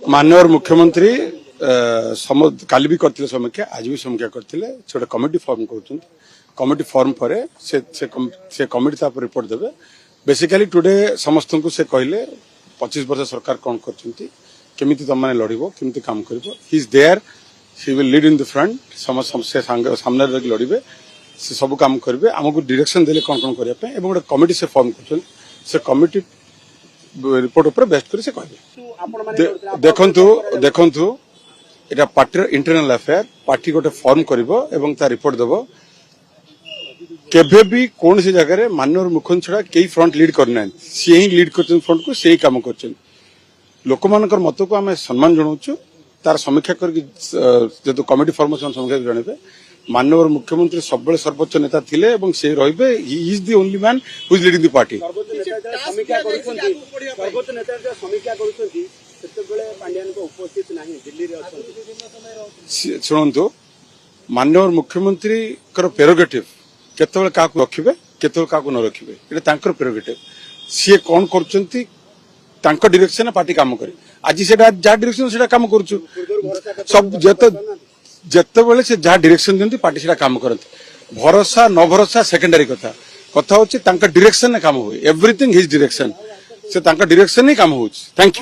माननीय मुख्यमंत्री काली भी करते समीक्षा आज भी समीक्षा करते गोटे कमिटी फॉर्म कर कमिटी फॉर्म पर से कमिटी रिपोर्ट देवे बेसिकली टुडे समस्त को से कहले 25 वर्ष सरकार कौन करमी तुम मैंने लड़ केमी काम कर he is there he will lead in the front से सामने लड़े से सब काम करेंगे आमको डायरेक्शन देले कौन कौन करने गोटे कमिटी से फॉर्म कर कमिटी रिपोर्ट उपर बेस्ट कर देखु एटा पार्टी इंटरनल अफेयर पार्टी गोटे फॉर्म कर रिपोर्ट देव केभे भी कौन सी जगह माननीय मुख्यमंत्री छड़ा कई फ्रंट लीड करना सी ही लीड कर फ्रंट को से ही काम कर लोक मान मत को आम सम्मान जनाऊँ तार समीक्षा कर कमिटी फॉर्मेशन समीक्षा जनइबे माननीय मुख्यमंत्री सब सर्वोच्च नेता थिले से रहिबे he is the only man who is leading the party शुणु माननीय मुख्यमंत्री प्रेरोगेटिव केतबेले क्या रखिबे केतबेले क्या न रखिबे एटा तांकर प्रेरोगेटिव सी कौन करचंती तांको डायरेक्शन पार्टी काम करे आज सेटा जा डायरेक्शन सेटा काम करछु सब जेतेबेले से जहाँ डायरेक्शन दियंती पार्टी सेटा काम करती भरोसा न भरोसा सेकेंडरी कथा कथा होची तांका डायरेक्शन ने काम हुए एवरीथिंग हिज डायरेक्शन से तांका डायरेक्शन ही काम होची थैंक यू।